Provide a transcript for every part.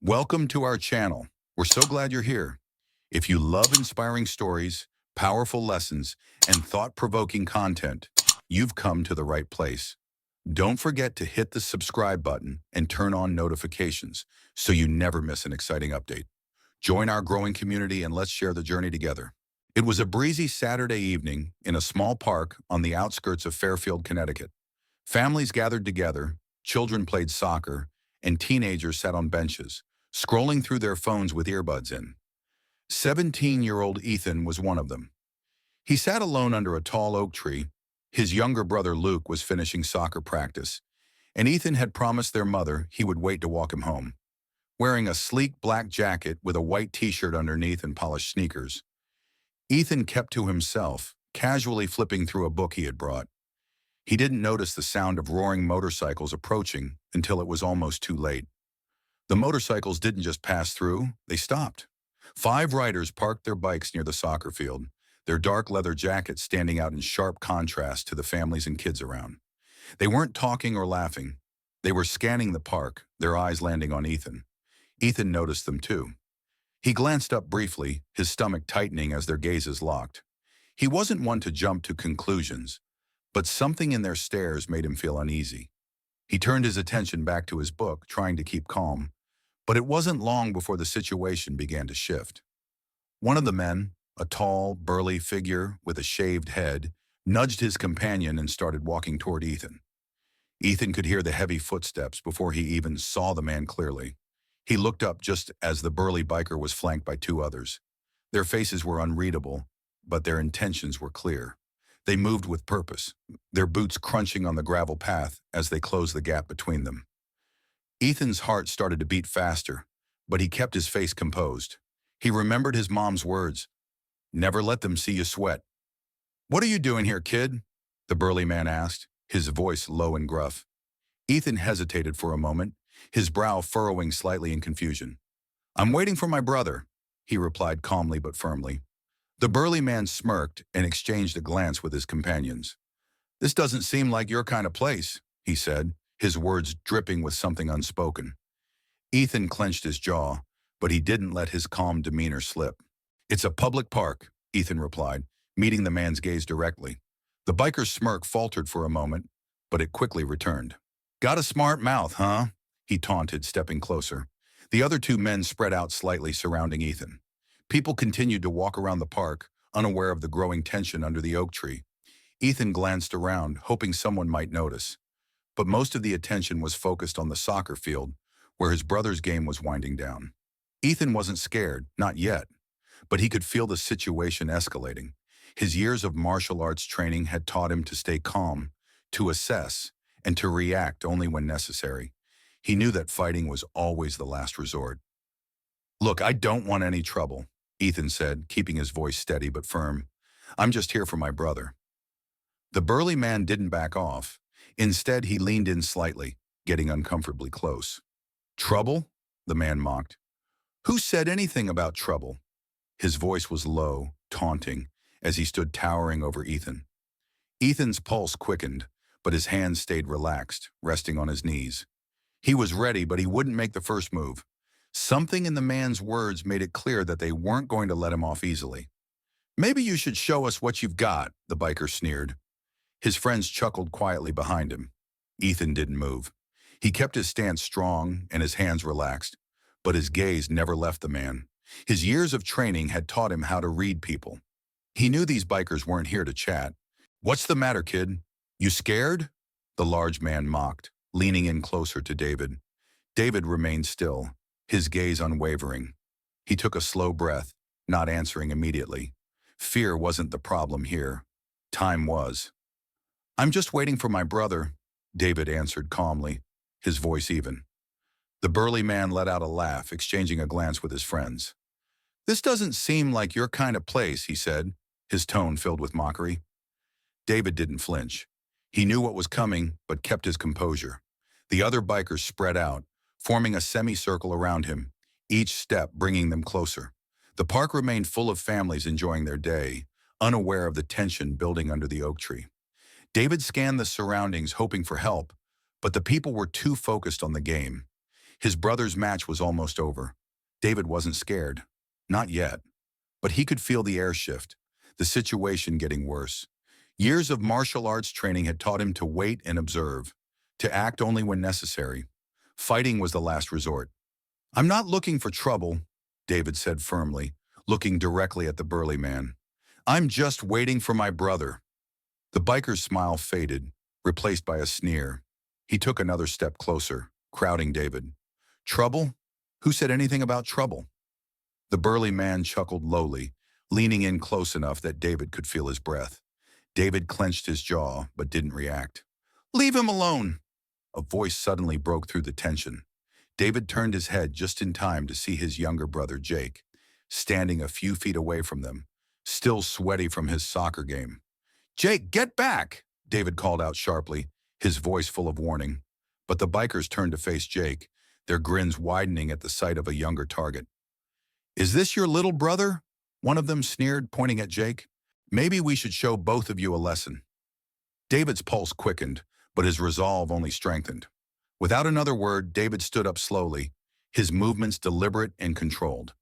Welcome to our channel. We're so glad you're here. If you love inspiring stories, powerful lessons, and thought-provoking content, you've come to the right place. Don't forget to hit the subscribe button and turn on notifications so you never miss an exciting update. Join our growing community and let's share the journey together. It was a breezy Saturday evening in a small park on the outskirts of Fairfield, Connecticut. Families gathered together, children played soccer, and teenagers sat on benches, scrolling through their phones with earbuds in. 17-year-old Ethan was one of them. He sat alone under a tall oak tree. His younger brother Luke was finishing soccer practice, and Ethan had promised their mother he would wait to walk him home. Wearing a sleek black jacket with a white t-shirt underneath and polished sneakers, Ethan kept to himself, casually flipping through a book he had brought. He didn't notice the sound of roaring motorcycles approaching until it was almost too late. The motorcycles didn't just pass through, they stopped. 5 riders parked their bikes near the soccer field, their dark leather jackets standing out in sharp contrast to the families and kids around. They weren't talking or laughing. They were scanning the park, their eyes landing on Ethan. Ethan noticed them too. He glanced up briefly, his stomach tightening as their gazes locked. He wasn't one to jump to conclusions, but something in their stares made him feel uneasy. He turned his attention back to his book, trying to keep calm, but it wasn't long before the situation began to shift. One of the men, a tall, burly figure with a shaved head, nudged his companion and started walking toward Ethan. Ethan could hear the heavy footsteps before he even saw the man clearly. He looked up just as the burly biker was flanked by 2 others. Their faces were unreadable, but their intentions were clear. They moved with purpose, their boots crunching on the gravel path as they closed the gap between them. Ethan's heart started to beat faster, but he kept his face composed. He remembered his mom's words, "Never let them see you sweat." "What are you doing here, kid?" the burly man asked, his voice low and gruff. Ethan hesitated for a moment, his brow furrowing slightly in confusion. "I'm waiting for my brother," he replied calmly but firmly. The burly man smirked and exchanged a glance with his companions. "This doesn't seem like your kind of place," he said, his words dripping with something unspoken. Ethan clenched his jaw, but he didn't let his calm demeanor slip. "It's a public park," Ethan replied, meeting the man's gaze directly. The biker's smirk faltered for a moment, but it quickly returned. "Got a smart mouth, huh?" he taunted, stepping closer. The other 2 men spread out slightly, surrounding Ethan. People continued to walk around the park, unaware of the growing tension under the oak tree. Ethan glanced around, hoping someone might notice. But most of the attention was focused on the soccer field, where his brother's game was winding down. Ethan wasn't scared, not yet, but he could feel the situation escalating. His years of martial arts training had taught him to stay calm, to assess, and to react only when necessary. He knew that fighting was always the last resort. "Look, I don't want any trouble," Ethan said, keeping his voice steady but firm. "I'm just here for my brother." The burly man didn't back off. Instead, he leaned in slightly, getting uncomfortably close. "Trouble?" the man mocked. "Who said anything about trouble?" His voice was low, taunting, as he stood towering over Ethan. Ethan's pulse quickened, but his hands stayed relaxed, resting on his knees. He was ready, but he wouldn't make the first move. Something in the man's words made it clear that they weren't going to let him off easily. "Maybe you should show us what you've got," the biker sneered. His friends chuckled quietly behind him. Ethan didn't move. He kept his stance strong and his hands relaxed, but his gaze never left the man. His years of training had taught him how to read people. He knew these bikers weren't here to chat. "What's the matter, kid? You scared?" the large man mocked, leaning in closer to David. David remained still, his gaze unwavering. He took a slow breath, not answering immediately. Fear wasn't the problem here. Time was. "I'm just waiting for my brother," David answered calmly, his voice even. The burly man let out a laugh, exchanging a glance with his friends. "This doesn't seem like your kind of place," he said, his tone filled with mockery. David didn't flinch. He knew what was coming, but kept his composure. The other bikers spread out, forming a semicircle around him, each step bringing them closer. The park remained full of families enjoying their day, unaware of the tension building under the oak tree. David scanned the surroundings, hoping for help, but the people were too focused on the game. His brother's match was almost over. David wasn't scared. Not yet. But he could feel the air shift, the situation getting worse. Years of martial arts training had taught him to wait and observe, to act only when necessary. Fighting was the last resort. "I'm not looking for trouble," David said firmly, looking directly at the burly man. "I'm just waiting for my brother." The biker's smile faded, replaced by a sneer. He took another step closer, crowding David. "Trouble? Who said anything about trouble?" The burly man chuckled lowly, leaning in close enough that David could feel his breath. David clenched his jaw, but didn't react. "Leave him alone!" A voice suddenly broke through the tension. David turned his head just in time to see his younger brother, Jake, standing a few feet away from them, still sweaty from his soccer game. "Jake, get back!" David called out sharply, his voice full of warning. But the bikers turned to face Jake, their grins widening at the sight of a younger target. "Is this your little brother?" one of them sneered, pointing at Jake. "Maybe we should show both of you a lesson." David's pulse quickened, but his resolve only strengthened. Without another word, David stood up slowly, his movements deliberate and controlled.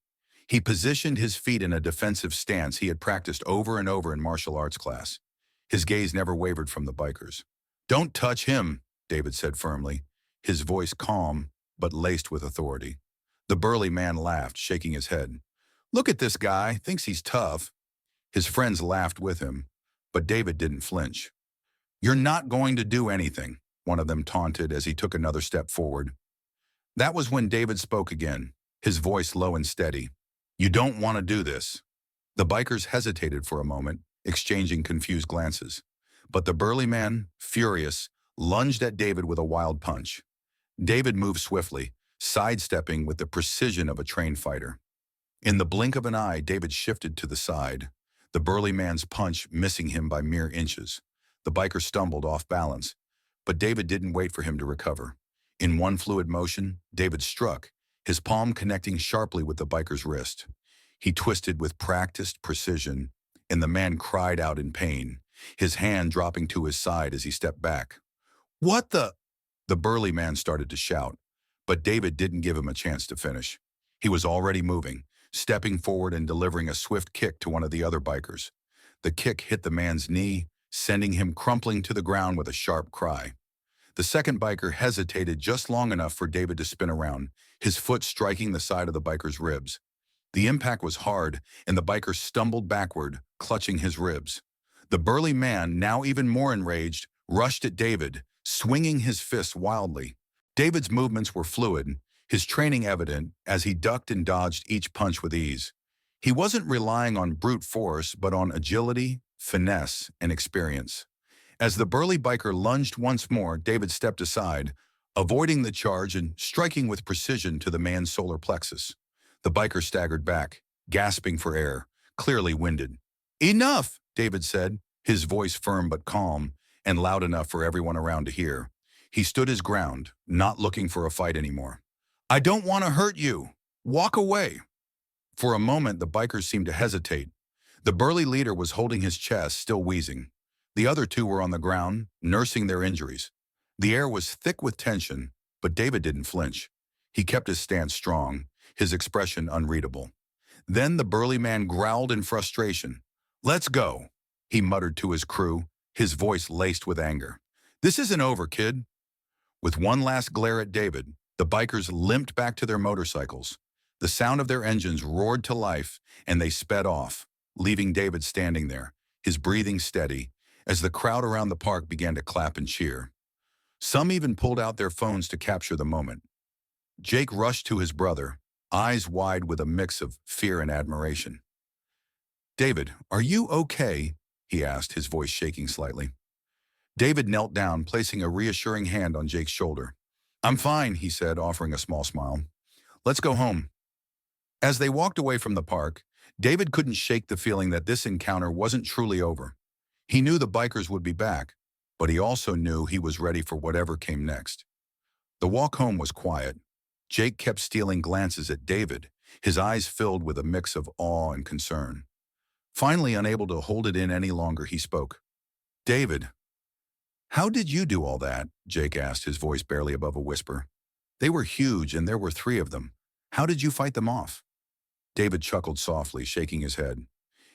He positioned his feet in a defensive stance he had practiced over and over in martial arts class. His gaze never wavered from the bikers. "Don't touch him," David said firmly, his voice calm but laced with authority. The burly man laughed, shaking his head. "Look at this guy, thinks he's tough." His friends laughed with him, but David didn't flinch. "You're not going to do anything," one of them taunted as he took another step forward. That was when David spoke again, his voice low and steady. "You don't want to do this." The bikers hesitated for a moment, exchanging confused glances. But the burly man, furious, lunged at David with a wild punch. David moved swiftly, sidestepping with the precision of a trained fighter. In the blink of an eye, David shifted to the side, the burly man's punch missing him by mere inches. The biker stumbled off balance, but David didn't wait for him to recover. In one fluid motion, David struck, his palm connecting sharply with the biker's wrist. He twisted with practiced precision, and the man cried out in pain, his hand dropping to his side as he stepped back. "What the—" The burly man started to shout, but David didn't give him a chance to finish. He was already moving, stepping forward and delivering a swift kick to one of the other bikers. The kick hit the man's knee, sending him crumpling to the ground with a sharp cry. The second biker hesitated just long enough for David to spin around, his foot striking the side of the biker's ribs. The impact was hard, and the biker stumbled backward, clutching his ribs. The burly man, now even more enraged, rushed at David, swinging his fists wildly. David's movements were fluid, his training evident as he ducked and dodged each punch with ease. He wasn't relying on brute force, but on agility, finesse, and experience. As the burly biker lunged once more, David stepped aside, avoiding the charge and striking with precision to the man's solar plexus. The biker staggered back, gasping for air, clearly winded. "Enough," David said, his voice firm but calm, and loud enough for everyone around to hear. He stood his ground, not looking for a fight anymore. "I don't want to hurt you. Walk away." For a moment, the bikers seemed to hesitate. The burly leader was holding his chest, still wheezing. The other two were on the ground, nursing their injuries. The air was thick with tension, but David didn't flinch. He kept his stance strong, his expression unreadable. Then the burly man growled in frustration. "Let's go," he muttered to his crew, his voice laced with anger. "This isn't over, kid." With one last glare at David, the bikers limped back to their motorcycles. The sound of their engines roared to life, and they sped off, leaving David standing there, his breathing steady, as the crowd around the park began to clap and cheer. Some even pulled out their phones to capture the moment. Jake rushed to his brother, eyes wide with a mix of fear and admiration. "David, are you okay?" he asked, his voice shaking slightly. David knelt down, placing a reassuring hand on Jake's shoulder. "I'm fine," he said, offering a small smile. "Let's go home." As they walked away from the park, David couldn't shake the feeling that this encounter wasn't truly over. He knew the bikers would be back, but he also knew he was ready for whatever came next. The walk home was quiet. Jake kept stealing glances at David, his eyes filled with a mix of awe and concern. Finally, unable to hold it in any longer, he spoke. "David, how did you do all that?" Jake asked, his voice barely above a whisper. They were huge and there were three of them. How did you fight them off? David chuckled softly, shaking his head.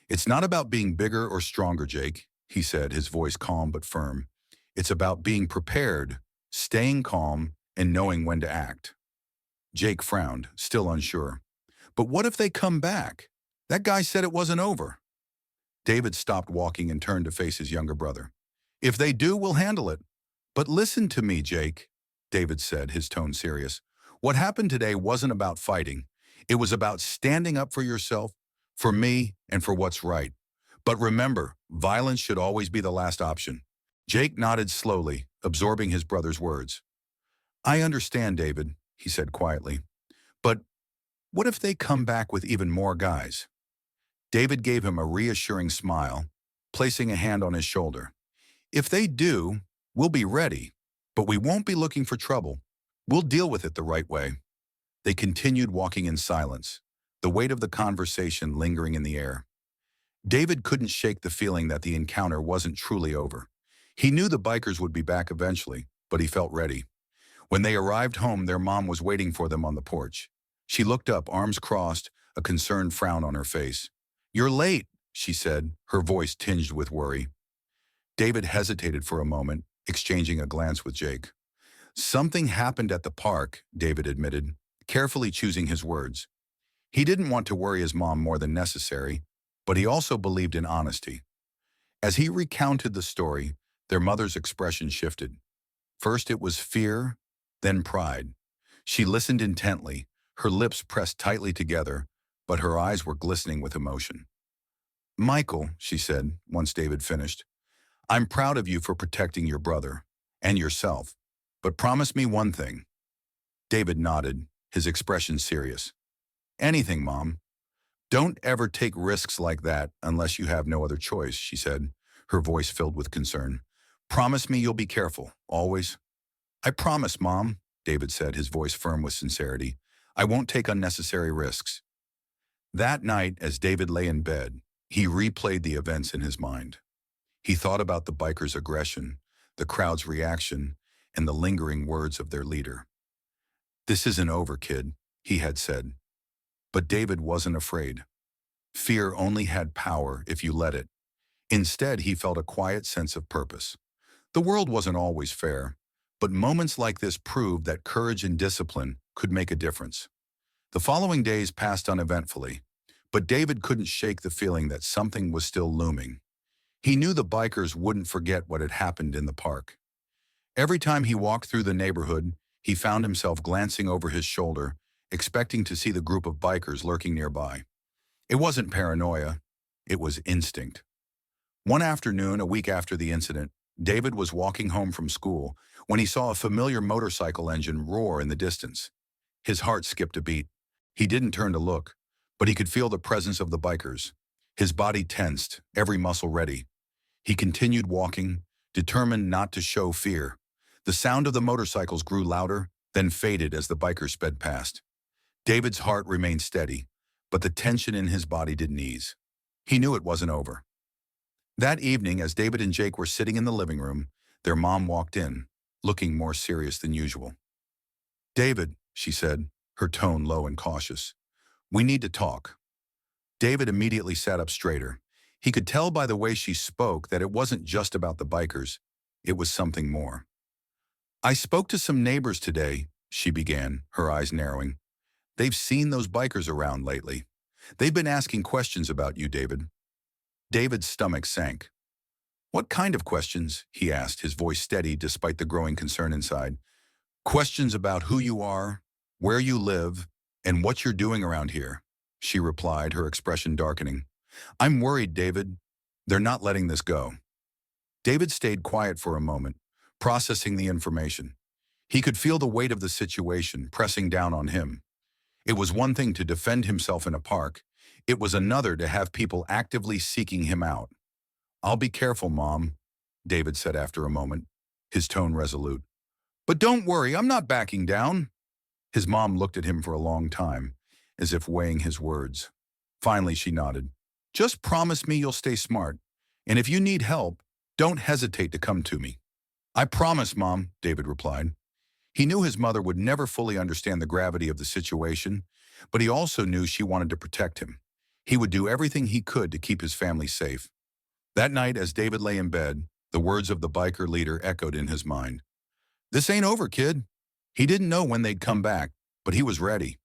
It's not about being bigger or stronger, Jake, he said, his voice calm but firm. It's about being prepared, staying calm, and knowing when to act. Jake frowned, still unsure. But what if they come back? That guy said it wasn't over. David stopped walking and turned to face his younger brother. If they do, we'll handle it. But listen to me, Jake, David said, his tone serious. What happened today wasn't about fighting. It was about standing up for yourself, for me, and for what's right. But remember, violence should always be the last option. Jake nodded slowly, absorbing his brother's words. I understand, David, he said quietly. But what if they come back with even more guys? David gave him a reassuring smile, placing a hand on his shoulder. If they do, we'll be ready, but we won't be looking for trouble. We'll deal with it the right way. They continued walking in silence, the weight of the conversation lingering in the air. David couldn't shake the feeling that the encounter wasn't truly over. He knew the bikers would be back eventually, but he felt ready. When they arrived home, their mom was waiting for them on the porch. She looked up, arms crossed, a concerned frown on her face. You're late, she said, her voice tinged with worry. David hesitated for a moment, exchanging a glance with Jake. Something happened at the park, David admitted, carefully choosing his words. He didn't want to worry his mom more than necessary, but he also believed in honesty. As he recounted the story, their mother's expression shifted. First it was fear, then pride. She listened intently, her lips pressed tightly together, but her eyes were glistening with emotion. Michael, she said, once David finished, I'm proud of you for protecting your brother and yourself, but promise me one thing. David nodded, his expression serious. Anything, Mom. Don't ever take risks like that unless you have no other choice, she said, her voice filled with concern. Promise me you'll be careful, always. I promise, Mom, David said, his voice firm with sincerity. I won't take unnecessary risks. That night, as David lay in bed, he replayed the events in his mind. He thought about the bikers' aggression, the crowd's reaction, and the lingering words of their leader. This isn't over, kid, he had said. But David wasn't afraid. Fear only had power if you let it. Instead, he felt a quiet sense of purpose. The world wasn't always fair, but moments like this proved that courage and discipline could make a difference. The following days passed uneventfully, but David couldn't shake the feeling that something was still looming. He knew the bikers wouldn't forget what had happened in the park. Every time he walked through the neighborhood, he found himself glancing over his shoulder, expecting to see the group of bikers lurking nearby. It wasn't paranoia, it was instinct. One afternoon, a week after the incident, David was walking home from school when he saw a familiar motorcycle engine roar in the distance. His heart skipped a beat. He didn't turn to look, but he could feel the presence of the bikers. His body tensed, every muscle ready. He continued walking, determined not to show fear. The sound of the motorcycles grew louder, then faded as the bikers sped past. David's heart remained steady, but the tension in his body didn't ease. He knew it wasn't over. That evening, as David and Jake were sitting in the living room, their mom walked in, looking more serious than usual. David, she said, her tone low and cautious, we need to talk. David immediately sat up straighter. He could tell by the way she spoke that it wasn't just about the bikers. It was something more. I spoke to some neighbors today, she began, her eyes narrowing. They've seen those bikers around lately. They've been asking questions about you, David. David's stomach sank. What kind of questions? He asked, his voice steady despite the growing concern inside. Questions about who you are, where you live, and what you're doing around here, she replied, her expression darkening. I'm worried, David. They're not letting this go. David stayed quiet for a moment, processing the information. He could feel the weight of the situation pressing down on him. It was one thing to defend himself in a park. It was another to have people actively seeking him out. I'll be careful, Mom, David said after a moment, his tone resolute. But don't worry, I'm not backing down. His mom looked at him for a long time, as if weighing his words. Finally, she nodded. Just promise me you'll stay smart, and if you need help, don't hesitate to come to me. I promise, Mom, David replied. He knew his mother would never fully understand the gravity of the situation, but he also knew she wanted to protect him. He would do everything he could to keep his family safe. That night, as David lay in bed, the words of the biker leader echoed in his mind. This ain't over, kid. He didn't know when they'd come back, but he was ready.